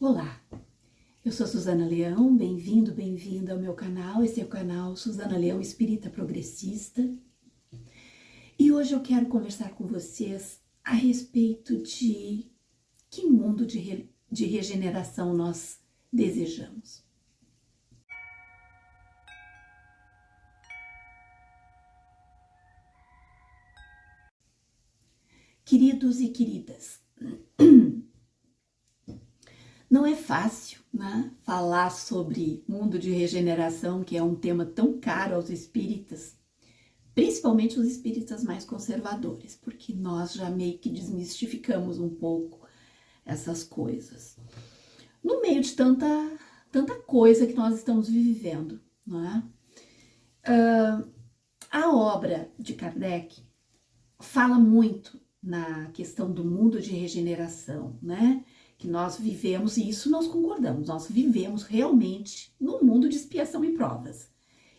Olá, eu sou Suzana Leão, bem-vindo, bem-vinda ao meu canal. Esse é o canal Suzana Leão Espírita Progressista. E hoje eu quero conversar com vocês a respeito de que mundo de regeneração nós desejamos. Queridos e queridas, não é fácil, né, falar sobre mundo de regeneração, que é um tema tão caro aos espíritas, principalmente os espíritas mais conservadores, porque nós já meio que desmistificamos um pouco essas coisas. No meio de tanta coisa que nós estamos vivendo, não é? A obra de Kardec fala muito na questão do mundo de regeneração, né? Que nós vivemos, e isso nós concordamos, nós vivemos realmente num mundo de expiação e provas.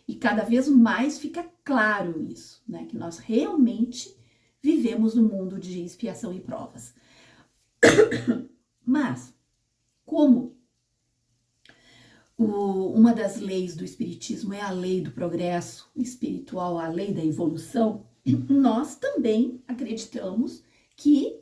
E cada vez mais fica claro isso, né? Que nós realmente vivemos no mundo de expiação e provas. Mas, como uma das leis do Espiritismo é a lei do progresso espiritual, a lei da evolução, nós também acreditamos que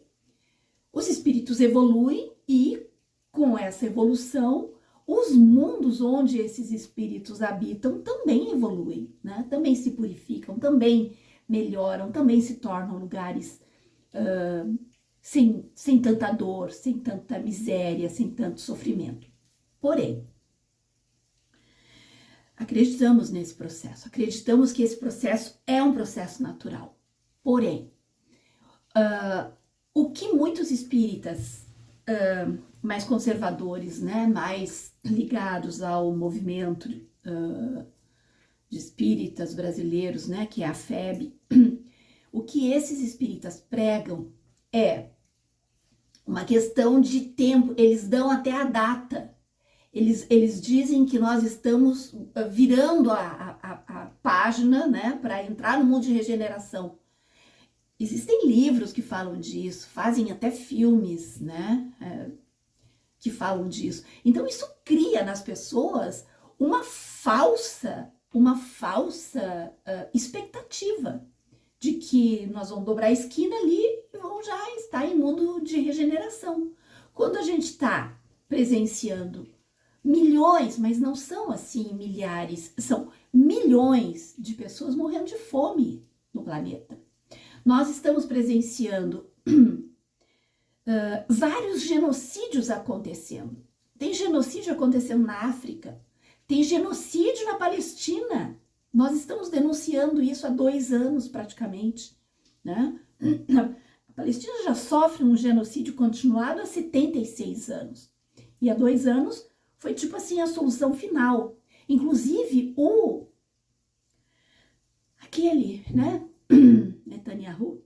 os espíritos evoluem e, com essa evolução, os mundos onde esses espíritos habitam também evoluem, né? Também se purificam, também melhoram, também se tornam lugares sem tanta dor, sem tanta miséria, sem tanto sofrimento. Porém, acreditamos nesse processo, acreditamos que esse processo é um processo natural. Porém, o que muitos espíritas mais conservadores, né, mais ligados ao movimento de espíritas brasileiros, né, que é a FEB, o que esses espíritas pregam é uma questão de tempo. Eles dão até a data. Eles dizem que nós estamos virando a página, né, para entrar no mundo de regeneração. Existem livros que falam disso, fazem até filmes, né, que falam disso. Então isso cria nas pessoas uma falsa expectativa de que nós vamos dobrar a esquina ali e vamos já estar em mundo de regeneração. Quando a gente está presenciando milhões, mas não são assim milhares, são milhões de pessoas morrendo de fome no planeta. Nós estamos presenciando vários genocídios acontecendo. Tem genocídio acontecendo na África, tem genocídio na Palestina. Nós estamos denunciando isso há 2 anos praticamente, né? A Palestina já sofre um genocídio continuado há 76 anos. E há 2 anos foi tipo assim a solução final. Inclusive aquele, né, Netanyahu,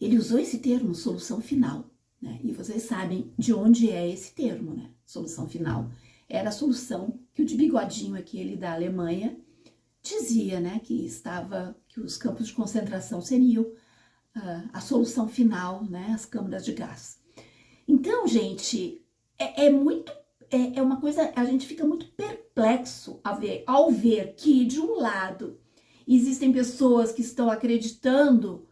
ele usou esse termo, solução final, né? E vocês sabem de onde é esse termo, né? Solução final. Era a solução que o de bigodinho, aquele da Alemanha, dizia, né? Que os campos de concentração seriam a solução final, né? As câmaras de gás. Então, gente, é uma coisa, a gente fica muito perplexo ao ver que, de um lado, existem pessoas que estão acreditando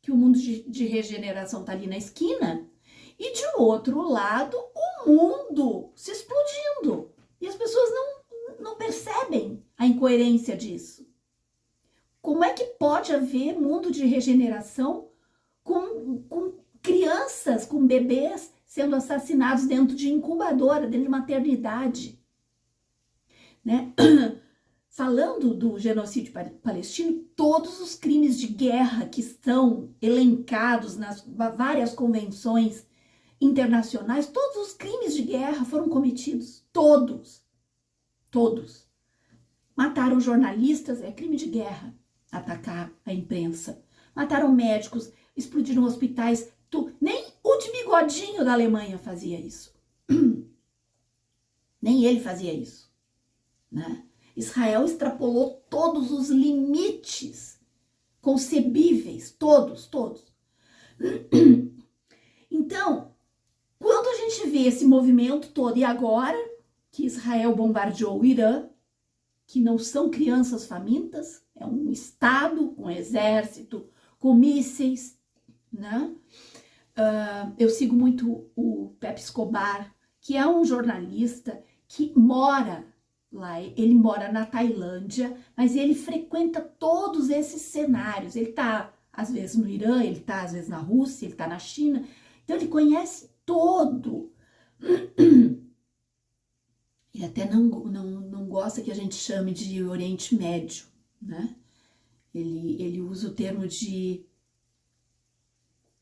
que o mundo de regeneração está ali na esquina, e de outro lado, o mundo se explodindo. E as pessoas não percebem a incoerência disso. Como é que pode haver mundo de regeneração com crianças, com bebês sendo assassinados dentro de incubadora, dentro de maternidade, né? Falando do genocídio palestino, todos os crimes de guerra que estão elencados nas várias convenções internacionais, todos os crimes de guerra foram cometidos, todos. Mataram jornalistas, é crime de guerra, atacar a imprensa. Mataram médicos, explodiram hospitais, nem o de bigodinho da Alemanha fazia isso. Nem ele fazia isso, né? Israel extrapolou todos os limites concebíveis, todos. Então, quando vê esse movimento todo, e agora que Israel bombardeou o Irã, que não são crianças famintas, é um estado com exército, com mísseis, né? Eu sigo muito o Pepe Escobar, que é um jornalista que mora lá, ele mora na Tailândia, mas ele frequenta todos esses cenários. Ele tá, às vezes, no Irã, ele tá, às vezes, na Rússia, ele tá na China, então ele conhece todo. Ele até não gosta que a gente chame de Oriente Médio, né? Ele usa o termo de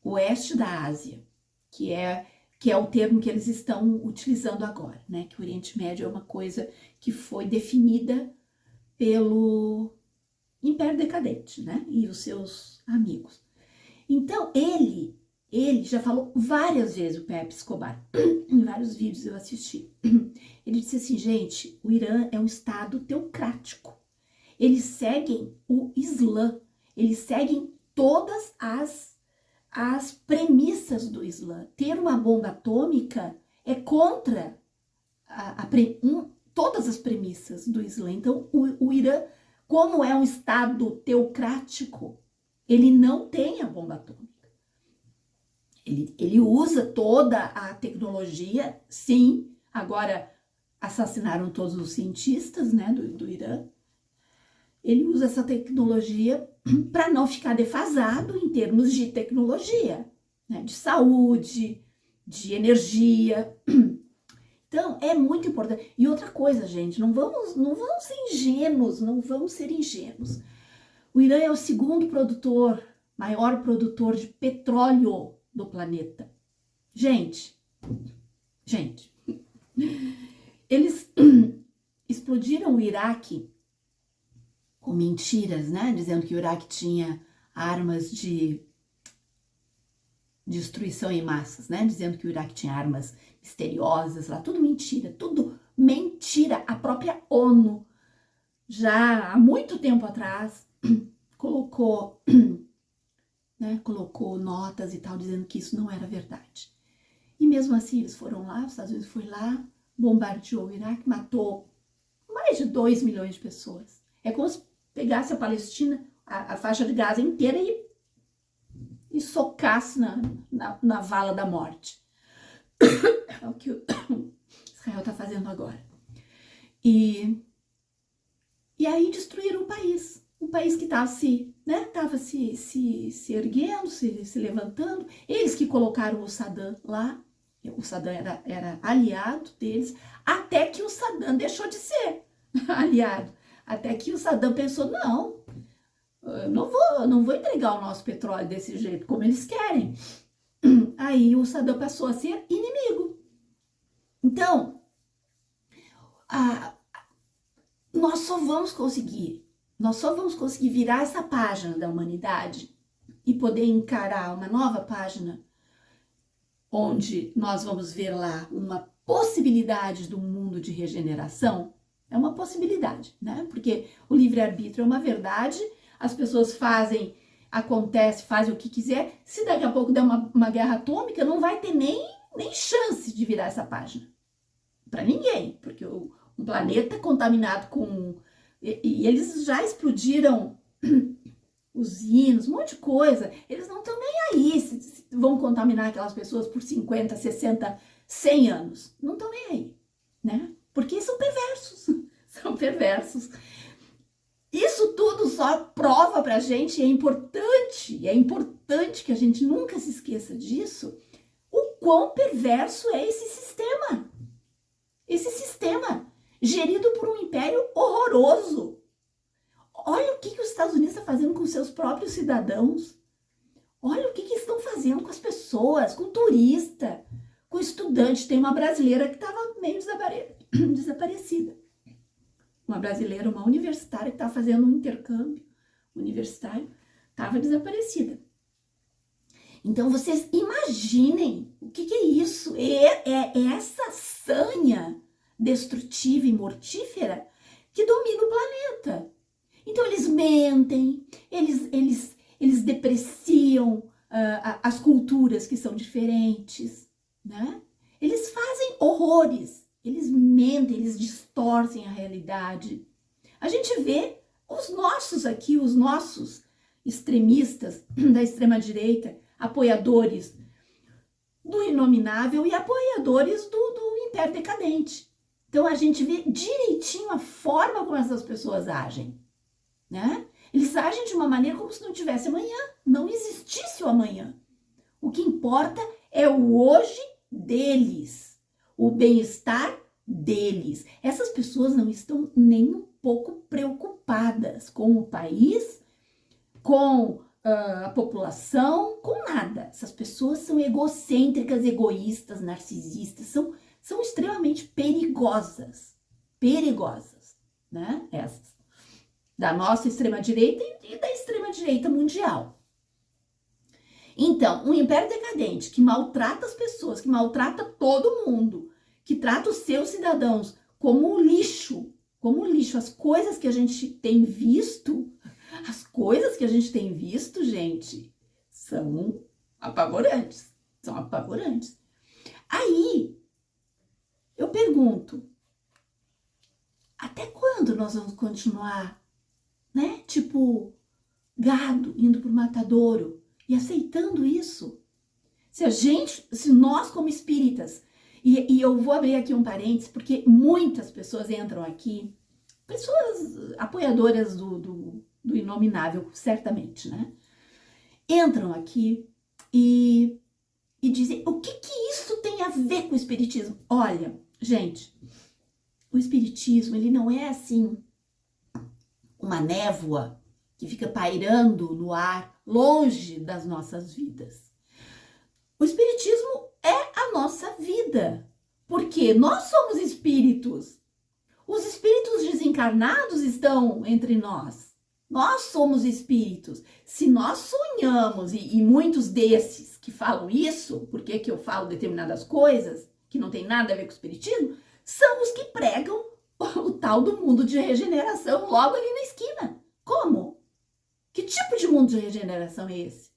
Oeste da Ásia, que é o termo que eles estão utilizando agora, né? Que o Oriente Médio é uma coisa que foi definida pelo Império Decadente, né? E os seus amigos. Então, ele já falou várias vezes, o Pepe Escobar, em vários vídeos eu assisti. Ele disse assim, gente, o Irã é um estado teocrático. Eles seguem o Islã, eles seguem todas as premissas do Islã. Ter uma bomba atômica é contra todas as premissas do Islã. Então, o Irã, como é um estado teocrático, ele não tem a bomba atômica. Ele usa toda a tecnologia, sim. Agora, assassinaram todos os cientistas, né, do Irã. Ele usa essa tecnologia para não ficar defasado em termos de tecnologia, né, de saúde, de energia. Então, é muito importante. E outra coisa, gente, não vamos ser ingênuos, não vamos ser ingênuos. O Irã é o segundo maior produtor de petróleo do planeta. Gente, eles explodiram o Iraque com mentiras, né? Dizendo que o Iraque tinha armas de destruição em massas, né? Dizendo que o Iraque tinha armas misteriosas lá, tudo mentira, tudo mentira. A própria ONU, já há muito tempo atrás, colocou notas e tal, dizendo que isso não era verdade. E mesmo assim, eles foram lá, os Estados Unidos foi lá, bombardeou o Iraque, matou mais de 2 milhões de pessoas. É como se pegasse a Palestina, a faixa de Gaza inteira e socasse na vala da morte. É o que o Israel está fazendo agora. E aí destruíram o país. Um país que estava se erguendo, se levantando. Eles que colocaram o Saddam lá. O Saddam era aliado deles, até que o Saddam deixou de ser aliado. Até que o Saddam pensou, não, eu não vou entregar o nosso petróleo desse jeito, como eles querem. Aí o Saddam passou a ser inimigo. Então, nós só vamos conseguir virar essa página da humanidade e poder encarar uma nova página onde nós vamos ver lá uma possibilidade do mundo de regeneração. É uma possibilidade, né? Porque o livre-arbítrio é uma verdade, as pessoas fazem o que quiser. Se daqui a pouco der uma guerra atômica, não vai ter nem chance de virar essa página. Para ninguém, porque um planeta contaminado com... E eles já explodiram usinas, um monte de coisa. Eles não estão nem aí se vão contaminar aquelas pessoas por 50, 60, 100 anos. Não estão nem aí, né? Porque são perversos. São perversos. Isso tudo só prova pra gente, é importante que a gente nunca se esqueça disso, o quão perverso é esse sistema. Esse sistema gerido por um império horroroso. Olha o que os Estados Unidos estão fazendo com seus próprios cidadãos. Olha o que estão fazendo com as pessoas, com o turista, com o estudante. Tem uma brasileira que estava meio desaparecida. Uma brasileira, uma universitária que estava fazendo um intercâmbio universitário, estava desaparecida. Então, vocês imaginem o que é isso. É essa sanha destrutiva e mortífera que domina o planeta. Então, eles mentem, eles depreciam as culturas que são diferentes, né? Eles fazem horrores, eles mentem, eles distorcem a realidade. A gente vê os nossos aqui, os nossos extremistas da extrema-direita, apoiadores do inominável e apoiadores do império decadente. Então a gente vê direitinho a forma como essas pessoas agem, né? Eles agem de uma maneira como se não tivesse amanhã, não existisse o amanhã. O que importa é o hoje deles, o bem-estar deles. Essas pessoas não estão nem um pouco preocupadas com o país, com a população, com nada. Essas pessoas são egocêntricas, egoístas, narcisistas, são extremamente perigosas, né? Essas. Da nossa extrema-direita e da extrema-direita mundial. Então, um império decadente que maltrata as pessoas, que maltrata todo mundo, que trata os seus cidadãos como lixo, as coisas que a gente tem visto, gente, são apavorantes, Aí, eu pergunto, até quando nós vamos continuar, né? Tipo, gado indo pro matadouro e aceitando isso? Se nós como espíritas, e eu vou abrir aqui um parênteses, porque muitas pessoas entram aqui, pessoas apoiadoras do inominável, certamente, né? Entram aqui e dizem, o que isso tem a ver com o espiritismo? Olha, gente, o espiritismo, ele não é assim uma névoa que fica pairando no ar, longe das nossas vidas. O espiritismo é a nossa vida, porque nós somos espíritos. Os espíritos desencarnados estão entre nós. Nós somos espíritos. Se nós sonhamos, e muitos desses que falam isso, por que eu falo determinadas coisas que não tem nada a ver com o espiritismo, são os que pregam o tal do mundo de regeneração logo ali na esquina. Como? Que tipo de mundo de regeneração é esse?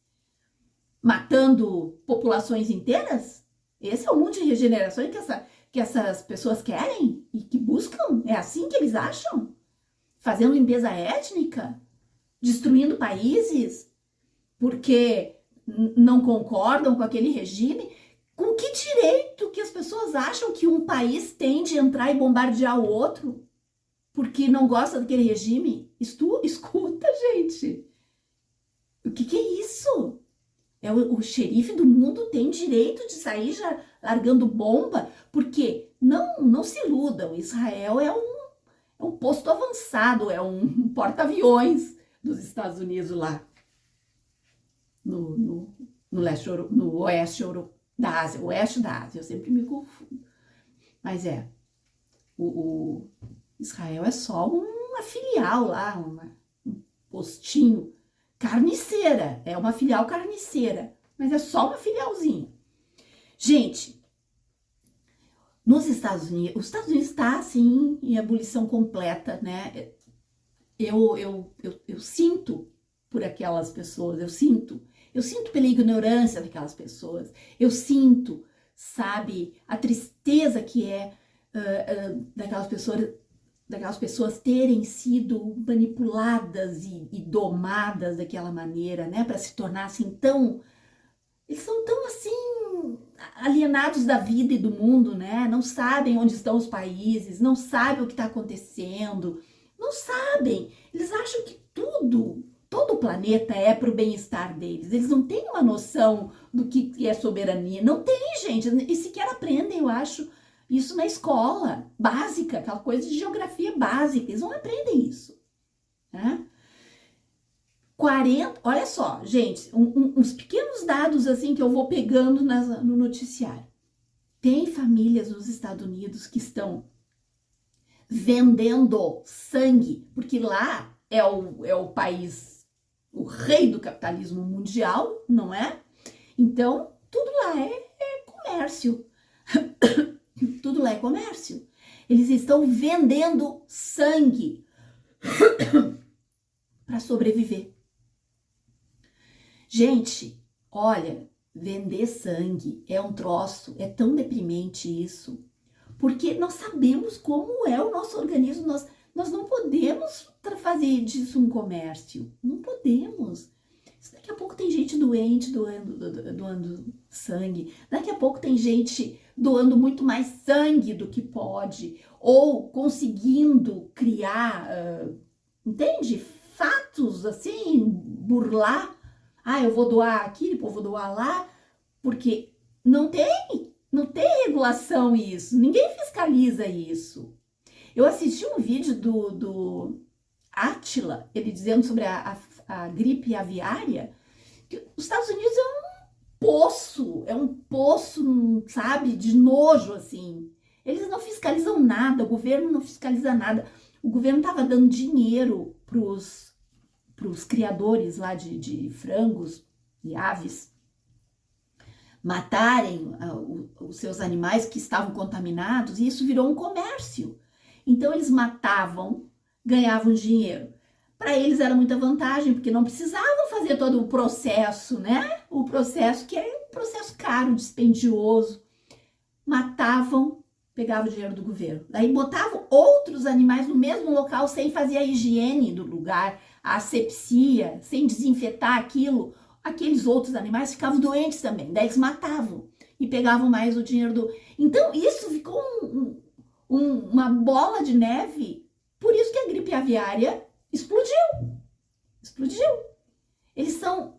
Matando populações inteiras? Esse é o mundo de regeneração que essas pessoas querem e que buscam? É assim que eles acham? Fazendo limpeza étnica? Destruindo países? Porque não concordam com aquele regime? Com que direito que as pessoas acham que um país tem de entrar e bombardear o outro? Porque não gosta daquele regime? Escuta, gente. O que é isso? O xerife do mundo tem direito de sair já largando bomba? Porque não se iludam, Israel é um posto avançado, é um porta-aviões dos Estados Unidos lá no oeste da Ásia, eu sempre me confundo. Mas o Israel é só uma filial lá, um postinho carniceira, é uma filial carniceira, mas é só uma filialzinha. Gente, nos Estados Unidos, os Estados Unidos está assim em ebulição completa, né? Eu sinto por aquelas pessoas, eu sinto pela ignorância daquelas pessoas, eu sinto, sabe, a tristeza que é daquelas pessoas terem sido manipuladas e domadas daquela maneira, né, para se tornar assim eles são tão assim alienados da vida e do mundo, né, não sabem onde estão os países, não sabem o que está acontecendo, não sabem, eles acham que todo o planeta é para o bem-estar deles, eles não têm uma noção do que é soberania, não tem, gente, e sequer aprendem, eu acho, isso na escola básica, aquela coisa de geografia básica, eles não aprendem isso, né? 40, olha só, gente, uns pequenos dados assim que eu vou pegando no noticiário. Tem famílias nos Estados Unidos que estão vendendo sangue, porque lá é o país, o rei do capitalismo mundial, não é? Então, tudo lá é comércio. Tudo lá é comércio. Eles estão vendendo sangue para sobreviver. Gente, olha, vender sangue é um troço, é tão deprimente isso, porque nós sabemos como é o nosso organismo, nós não podemos fazer disso um comércio, não podemos. Daqui a pouco tem gente doente doando sangue, daqui a pouco tem gente doando muito mais sangue do que pode, ou conseguindo criar, entende? Fatos assim, burlar. Ah, eu vou doar aqui, depois vou doar lá, porque não tem regulação isso, ninguém fiscaliza isso. Eu assisti um vídeo do Átila, ele dizendo sobre a gripe aviária, que os Estados Unidos é um poço, sabe, de nojo, assim. Eles não fiscalizam nada, o governo não fiscaliza nada. O governo estava dando dinheiro pros criadores lá de frangos e aves matarem os seus animais que estavam contaminados, e isso virou um comércio. Então eles matavam, ganhavam dinheiro. Para eles era muita vantagem, porque não precisavam fazer todo o processo, né? O processo que é um processo caro, dispendioso. Matavam, pegavam o dinheiro do governo. Daí botavam outros animais no mesmo local sem fazer a higiene do lugar, a asepsia, sem desinfetar aquilo. Aqueles outros animais ficavam doentes também. Daí eles matavam e pegavam mais o dinheiro do... Então isso ficou uma bola de neve. Por isso que a gripe aviária explodiu. Eles são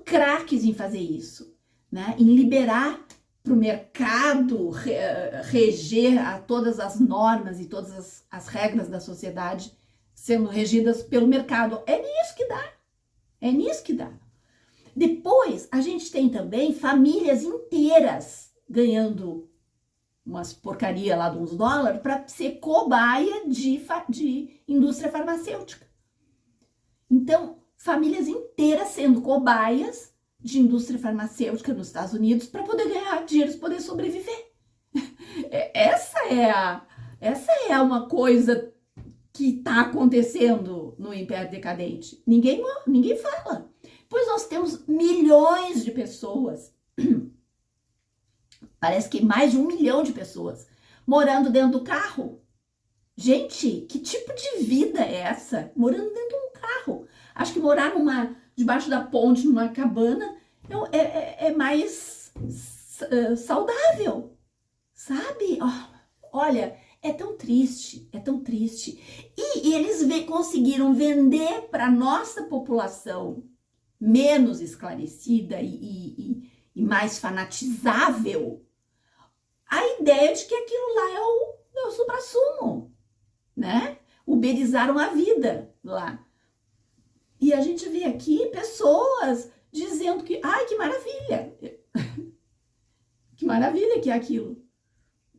craques em fazer isso, né? Em liberar para o mercado reger a todas as normas e todas as regras da sociedade sendo regidas pelo mercado. É nisso que dá. Depois, a gente tem também famílias inteiras ganhando umas porcaria lá de uns dólares para ser cobaia de indústria farmacêutica. Então, famílias inteiras sendo cobaias de indústria farmacêutica nos Estados Unidos para poder ganhar dinheiro, para poder sobreviver. Essa é uma coisa que está acontecendo no Império Decadente. Ninguém fala. Pois nós temos milhões de pessoas, parece que mais de 1 milhão de pessoas, morando dentro do carro. Gente, que tipo de vida é essa? Morando dentro de um carro. Acho que morar debaixo da ponte, numa cabana, é mais saudável, sabe? Olha, é tão triste. E eles conseguiram vender para a nossa população menos esclarecida e mais fanatizável a ideia de que aquilo lá é o suprassumo, né? Uberizaram a vida lá. E a gente vê aqui pessoas dizendo que, ai, que maravilha, que maravilha que é aquilo,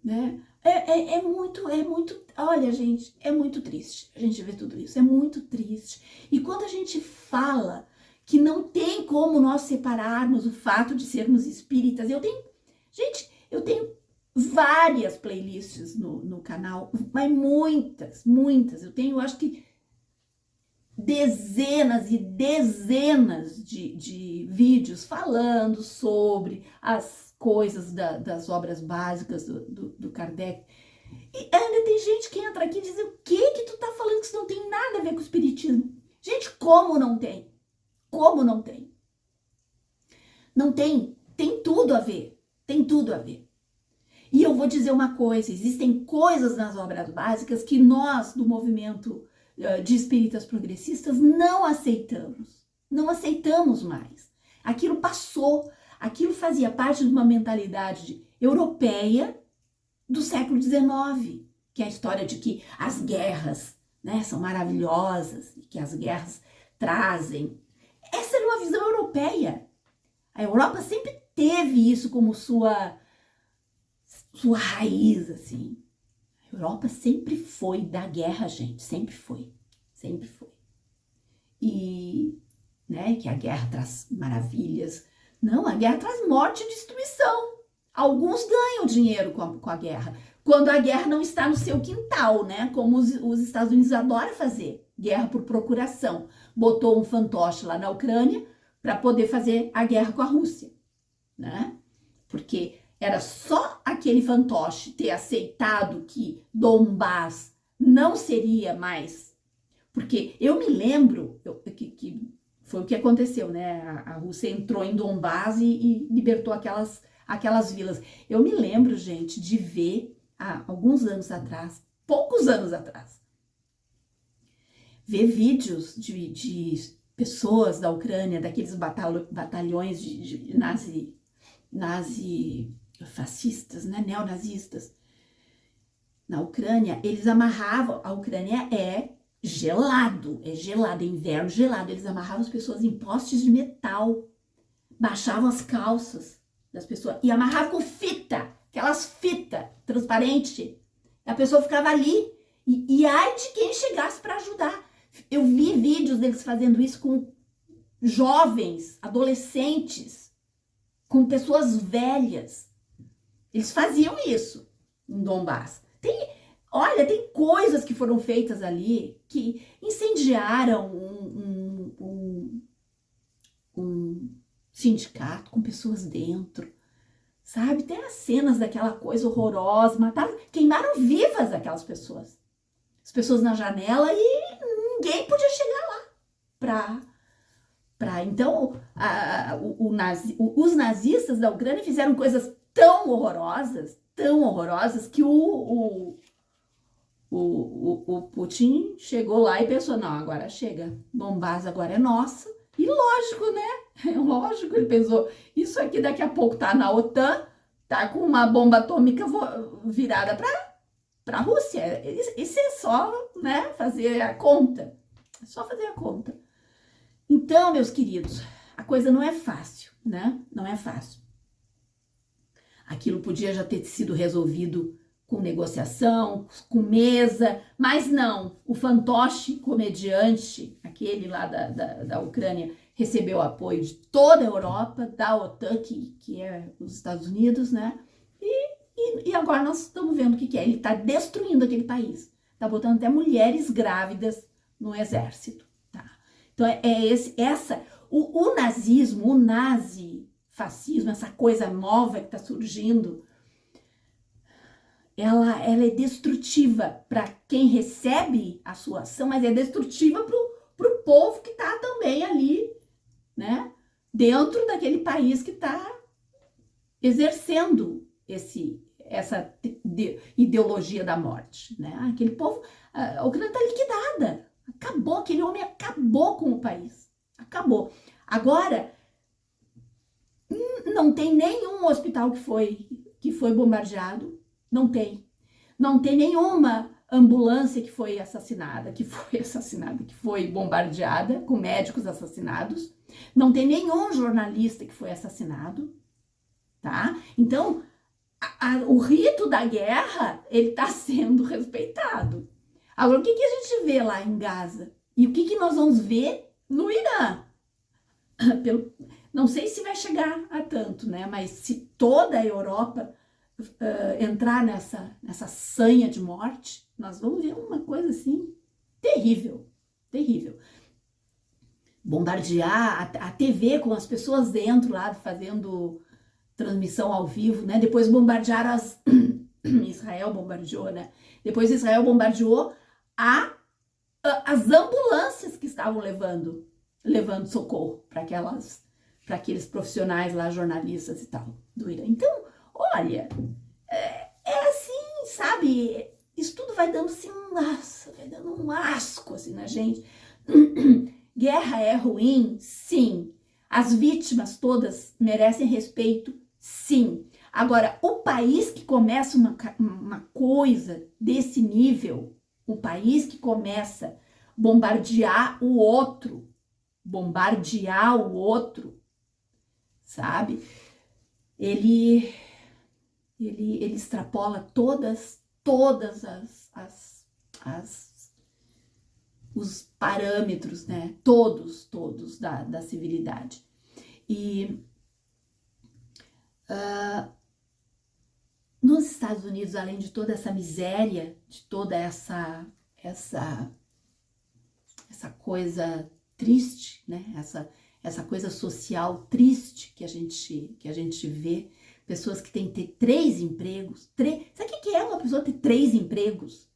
né? É muito, olha, gente, é muito triste a gente ver tudo isso, é muito triste. E quando a gente fala que não tem como nós separarmos o fato de sermos espíritas, eu tenho várias playlists no canal, mas muitas, eu tenho, acho que dezenas e dezenas de vídeos falando sobre as coisas das obras básicas do Kardec. E ainda tem gente que entra aqui e diz, o que tu tá falando que isso não tem nada a ver com o espiritismo? Gente, como não tem? Como não tem? Não tem? Tem tudo a ver. E eu vou dizer uma coisa, existem coisas nas obras básicas que nós, do movimento de espíritas progressistas, não aceitamos mais. Aquilo passou, aquilo fazia parte de uma mentalidade europeia do século XIX, que é a história de que as guerras, né, são maravilhosas, e que as guerras trazem. Essa era uma visão europeia. A Europa sempre teve isso como sua raiz, assim. A Europa sempre foi da guerra, gente, sempre foi. E, né, que a guerra traz maravilhas. Não, a guerra traz morte e destruição. Alguns ganham dinheiro com a guerra, quando a guerra não está no seu quintal, né, como os Estados Unidos adoram fazer, guerra por procuração. Botou um fantoche lá na Ucrânia para poder fazer a guerra com a Rússia. porque era só aquele fantoche ter aceitado que Donbás não seria mais, porque eu me lembro que foi o que aconteceu, né? A Rússia entrou em Donbás e libertou aquelas vilas. Eu me lembro, gente, de ver há alguns anos atrás, poucos anos atrás, ver vídeos de pessoas da Ucrânia, daqueles batalhões de nazi fascistas, né, neonazistas, na Ucrânia. Eles amarravam, a Ucrânia é gelado, é inverno gelado, eles amarravam as pessoas em postes de metal, baixavam as calças das pessoas e amarravam com fita, aquelas fitas transparentes, a pessoa ficava ali e ai de quem chegasse para ajudar. Eu vi vídeos deles fazendo isso com jovens, adolescentes, com pessoas velhas. Eles faziam isso em Donbás. Olha, tem coisas que foram feitas ali que incendiaram um sindicato com pessoas dentro, sabe? Tem as cenas daquela coisa horrorosa, mataram, queimaram vivas aquelas pessoas. As pessoas na janela e ninguém podia chegar lá então, os nazistas da Ucrânia fizeram coisas tão horrorosas, que o Putin chegou lá e pensou, não, agora chega, Donbás agora é nossa. E lógico, né? Lógico, ele pensou, isso aqui daqui a pouco tá na OTAN, tá com uma bomba atômica virada para a Rússia. Isso é só, né, fazer a conta. É só fazer a conta. Então, meus queridos, a coisa não é fácil, né? Não é fácil. Aquilo podia já ter sido resolvido com negociação, com mesa, mas não. O fantoche comediante, aquele lá da Ucrânia, recebeu apoio de toda a Europa, da OTAN, que é os Estados Unidos, né? E agora nós estamos vendo o que é. Ele está destruindo aquele país. Está botando até mulheres grávidas no exército. Então, o nazismo, o nazifascismo, essa coisa nova que está surgindo, ela é destrutiva para quem recebe a sua ação, mas é destrutiva para o povo que está também ali, né, dentro daquele país que está exercendo essa ideologia da morte, né? Aquele povo, a Ucrânia está liquidada. Acabou, aquele homem acabou com o país. Acabou. Agora, não tem nenhum hospital que foi bombardeado. Não tem. Não tem nenhuma ambulância que foi bombardeada, com médicos assassinados. Não tem nenhum jornalista que foi assassinado. Tá? Então, o rito da guerra, ele está sendo respeitado. Agora, o que a gente vê lá em Gaza? E o que nós vamos ver no Irã? Não sei se vai chegar a tanto, né? Mas se toda a Europa entrar nessa sanha de morte, nós vamos ver uma coisa assim terrível, terrível. Bombardear a TV com as pessoas dentro lá fazendo transmissão ao vivo, né? Depois bombardearam Israel bombardeou, né? Depois Israel bombardeou as ambulâncias que estavam levando socorro para aqueles profissionais lá, jornalistas e tal, do Irã. Então, olha, é assim, sabe? Isso tudo vai dando assim vai dando um asco assim na gente. Guerra é ruim? Sim. As vítimas todas merecem respeito? Sim. Agora, o país que começa uma coisa desse nível, o país que começa a bombardear o outro, sabe? Ele extrapola todas os parâmetros, né? Todos da civilidade. E nos Estados Unidos, além de toda essa miséria, de toda essa coisa triste, né? essa coisa social triste que a gente vê, pessoas que têm que ter 3 empregos, sabe o que é uma pessoa ter 3 empregos?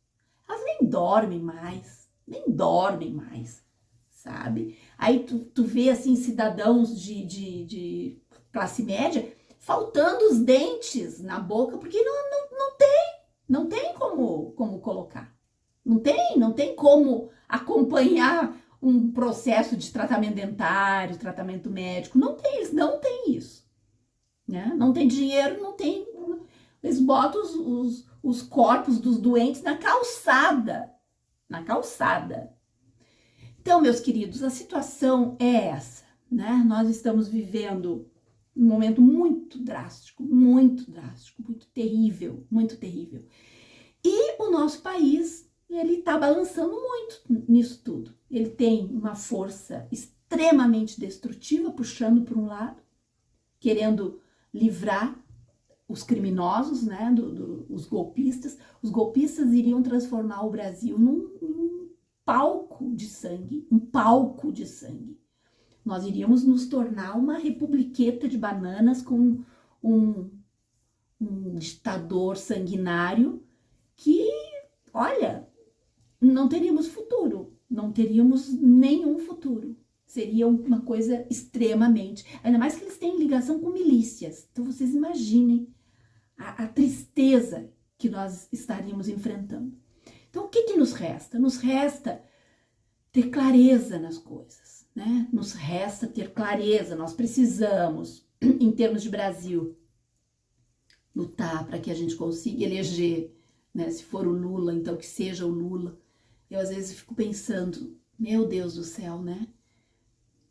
Elas nem dormem mais, sabe? Aí tu vê, assim, cidadãos de classe média faltando os dentes na boca, porque não tem como colocar. Não tem como acompanhar um processo de tratamento dentário, tratamento médico. Eles não tem isso. Né? Não tem dinheiro, não tem. Eles botam os corpos dos doentes na calçada. Na calçada. Então, meus queridos, a situação é essa. Né? Nós estamos vivendo um momento muito drástico, muito terrível, muito terrível. E o nosso país, ele está balançando muito nisso tudo. Ele tem uma força extremamente destrutiva, puxando para um lado, querendo livrar os criminosos, né, os golpistas. Os golpistas iriam transformar o Brasil num palco de sangue, um palco de sangue. Nós iríamos nos tornar uma republiqueta de bananas com um ditador sanguinário que, olha, não teríamos futuro, não teríamos nenhum futuro. Seria uma coisa extremamente... Ainda mais que eles têm ligação com milícias. Então, vocês imaginem a tristeza que nós estaríamos enfrentando. Então, o que nos resta? Nos resta ter clareza nas coisas, né? Nos resta ter clareza. Nós precisamos, em termos de Brasil, lutar para que a gente consiga eleger, né? Se for o Lula, então que seja o Lula. Eu, às vezes, fico pensando, meu Deus do céu, né?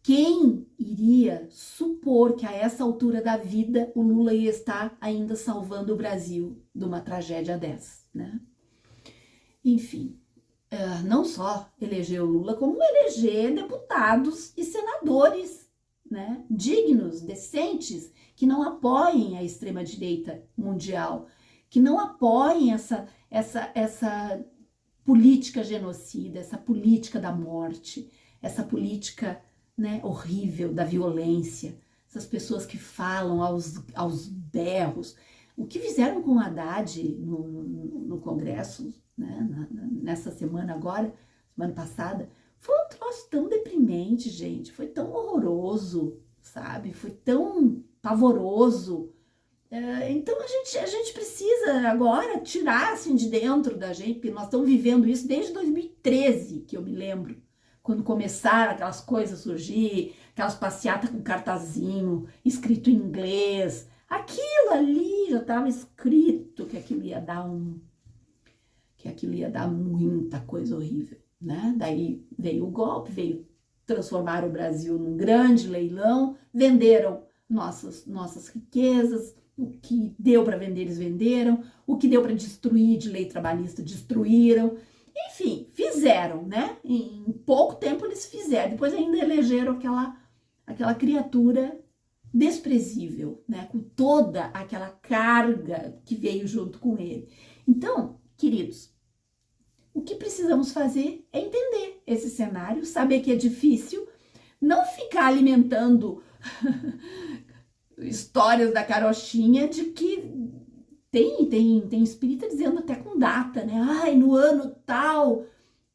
Quem iria supor que a essa altura da vida o Lula ia estar ainda salvando o Brasil de uma tragédia dessa, né? Enfim, não só eleger o Lula, como eleger deputados e senadores, né? Dignos, decentes, que não apoiem a extrema-direita mundial, que não apoiem essa política genocida, essa política da morte, essa política, né, horrível da violência, essas pessoas que falam aos berros. O que fizeram com o Haddad no Congresso, né, nessa semana agora, semana passada, foi um troço tão deprimente, gente, foi tão horroroso, sabe, foi tão pavoroso. Então a gente precisa agora tirar assim de dentro da gente, porque nós estamos vivendo isso desde 2013, que eu me lembro, quando começaram aquelas coisas a surgir, aquelas passeatas com cartazinho, escrito em inglês, aquilo ali já estava escrito que aquilo ia dar muita coisa horrível, né? Daí veio o golpe, veio transformar o Brasil num grande leilão, venderam nossas riquezas, o que deu para vender eles venderam, o que deu para destruir de lei trabalhista destruíram. Enfim, fizeram, né? Em pouco tempo eles fizeram. Depois ainda elegeram aquela criatura desprezível, né? Com toda aquela carga que veio junto com ele. Então, queridos, o que precisamos fazer é entender esse cenário, saber que é difícil, não ficar alimentando histórias da carochinha de que tem espírita dizendo até com data, né? Ai, no ano tal.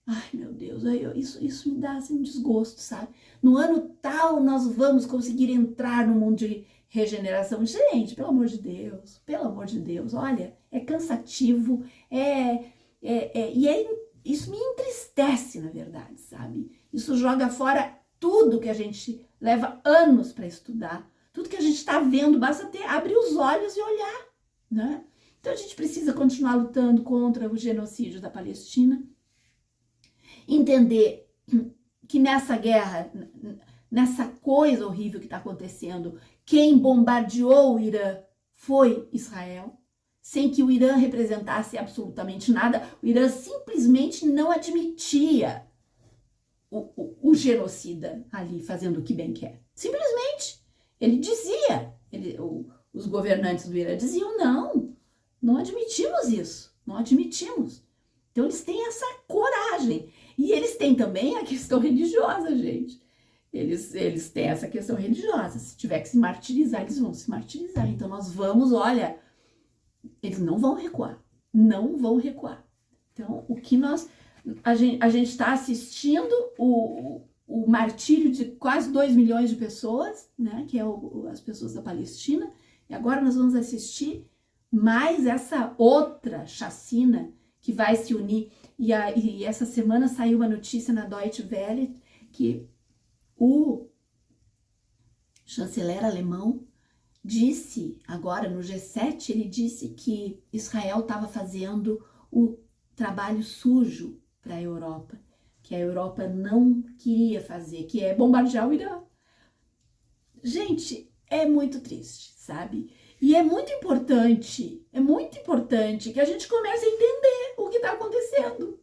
Ai, meu Deus, isso me dá assim, um desgosto, sabe? No ano tal nós vamos conseguir entrar no mundo de regeneração. Gente, pelo amor de Deus, olha, é cansativo, isso me entristece, na verdade, sabe? Isso joga fora tudo que a gente leva anos para estudar, tudo que a gente está vendo, basta abrir os olhos e olhar, né? Então a gente precisa continuar lutando contra o genocídio da Palestina, entender que nessa guerra, nessa coisa horrível que está acontecendo, quem bombardeou o Irã foi Israel, sem que o Irã representasse absolutamente nada. O Irã simplesmente não admitia o genocida ali fazendo o que bem quer. Simplesmente. Ele dizia, os governantes do Irã diziam, não admitimos isso, não admitimos. Então eles têm essa coragem. E eles têm também a questão religiosa, gente. Eles têm essa questão religiosa. Se tiver que se martirizar, eles vão se martirizar. Então nós vamos, olha, eles não vão recuar. Não vão recuar. Então, o que a gente está assistindo o martírio de quase 2 milhões de pessoas, né, que é as pessoas da Palestina, e agora nós vamos assistir mais essa outra chacina que vai se unir. E essa semana saiu uma notícia na Deutsche Welle que o chanceler alemão disse, agora no G7, ele disse que Israel estava fazendo o trabalho sujo para a Europa, que a Europa não queria fazer, que é bombardear o Irã. Gente, é muito triste, sabe? E é muito importante que a gente comece a entender o que está acontecendo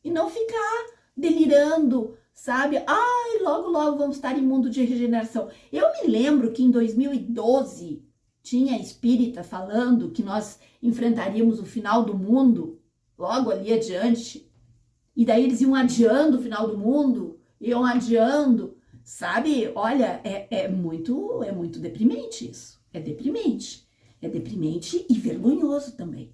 e não ficar delirando, sabe? Ai, logo, logo vamos estar em mundo de regeneração. Eu me lembro que em 2012 tinha espírita falando que nós enfrentaríamos o final do mundo logo ali adiante. E daí eles iam adiando o final do mundo, iam adiando, sabe? Olha, é muito deprimente isso. É deprimente. É deprimente e vergonhoso também,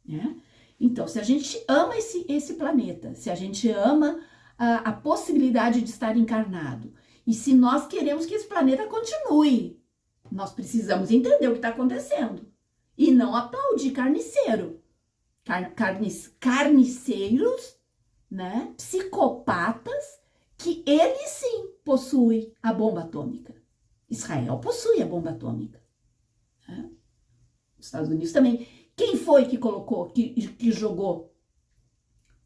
né? Então, se a gente ama esse planeta, se a gente ama a possibilidade de estar encarnado, e se nós queremos que esse planeta continue, nós precisamos entender o que está acontecendo e não aplaudir carniceiro. Carniceiros, né? Psicopatas, que eles sim possuem a bomba atômica. Israel possui a bomba atômica, né? Os Estados Unidos também. Quem foi que colocou, que jogou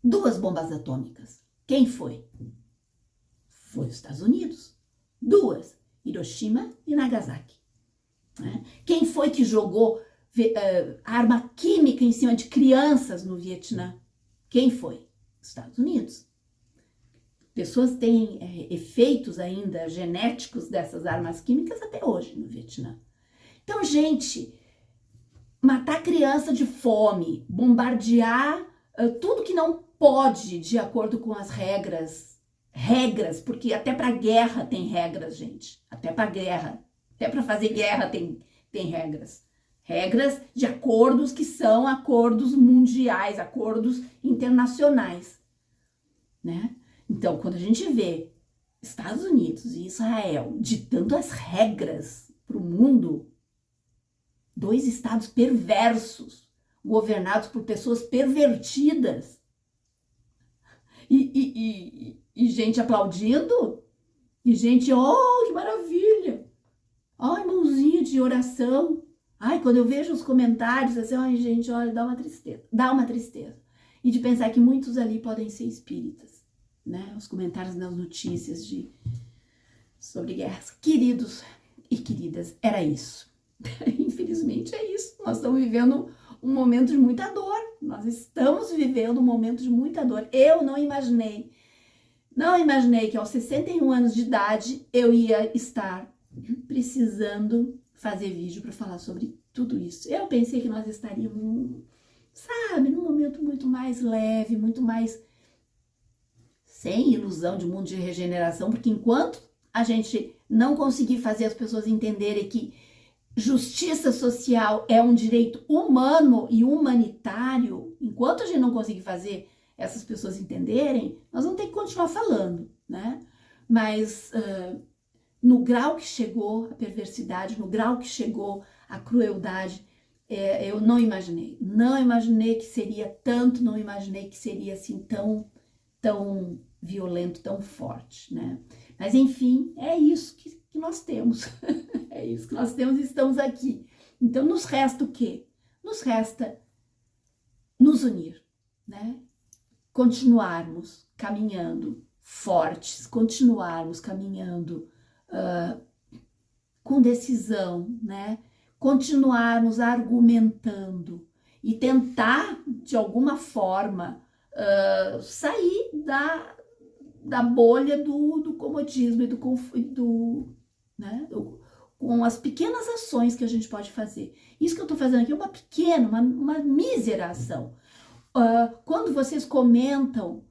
2 bombas atômicas? Quem foi? Foi os Estados Unidos. 2, Hiroshima e Nagasaki, né? Quem foi que jogou arma química em cima de crianças no Vietnã? Quem foi? Estados Unidos. Pessoas têm efeitos ainda genéticos dessas armas químicas até hoje no Vietnã. Então, gente, matar criança de fome, bombardear tudo que não pode de acordo com as regras, porque até para guerra tem regras, gente. Até para guerra, até para fazer guerra tem regras. Regras de acordos que são acordos mundiais, acordos internacionais, né? Então, quando a gente vê Estados Unidos e Israel ditando as regras para o mundo, 2 estados perversos, governados por pessoas pervertidas, e gente aplaudindo, e gente, oh, que maravilha, ai, mãozinha de oração. Ai, quando eu vejo os comentários, assim, ai, gente, olha, dá uma tristeza. E de pensar que muitos ali podem ser espíritas, né? Os comentários nas notícias sobre guerras. Queridos e queridas, era isso. Infelizmente é isso. Nós estamos vivendo um momento de muita dor. Nós estamos vivendo um momento de muita dor. Eu não imaginei que aos 61 anos de idade eu ia estar precisando fazer vídeo para falar sobre tudo isso. Eu pensei que nós estaríamos, sabe, num momento muito mais leve, muito mais sem ilusão de mundo de regeneração, porque enquanto a gente não conseguir fazer as pessoas entenderem que justiça social é um direito humano e humanitário, enquanto a gente não conseguir fazer essas pessoas entenderem, nós vamos ter que continuar falando, né? Mas no grau que chegou a perversidade, no grau que chegou a crueldade, eu não imaginei que seria tanto, não imaginei que seria assim tão violento, tão forte, né? Mas enfim, é isso que nós temos, é isso que nós temos e estamos aqui. Então nos resta o quê? Nos resta nos unir, né? Continuarmos caminhando fortes, continuarmos caminhando com decisão, né? Continuarmos argumentando e tentar, de alguma forma, sair da bolha do comodismo e né? Com as pequenas ações que a gente pode fazer. Isso que eu estou fazendo aqui é uma pequena, uma mísera ação. Quando vocês comentam,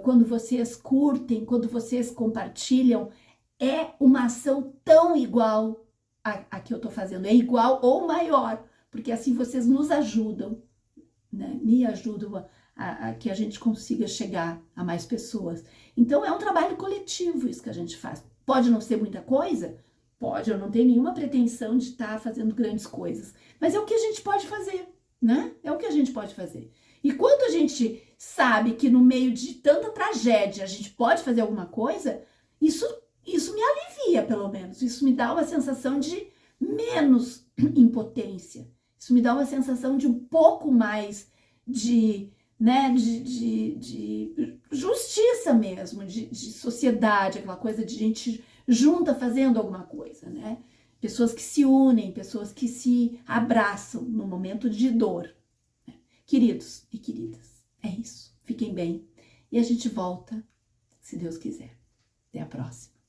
quando vocês curtem, quando vocês compartilham, é uma ação tão igual a que eu tô fazendo, é igual ou maior, porque assim vocês nos ajudam, né? Me ajudam a que a gente consiga chegar a mais pessoas. Então é um trabalho coletivo isso que a gente faz. Pode não ser muita coisa? Pode, eu não tenho nenhuma pretensão de estar fazendo grandes coisas, mas é o que a gente pode fazer, né? É o que a gente pode fazer. E quando a gente sabe que no meio de tanta tragédia a gente pode fazer alguma coisa, isso me alivia, pelo menos. Isso me dá uma sensação de menos impotência. Isso me dá uma sensação de um pouco mais de, né, de justiça mesmo, de sociedade, aquela coisa de gente junta fazendo alguma coisa, né? Pessoas que se unem, pessoas que se abraçam no momento de dor. Queridos e queridas, é isso. Fiquem bem. E a gente volta, se Deus quiser. Até a próxima.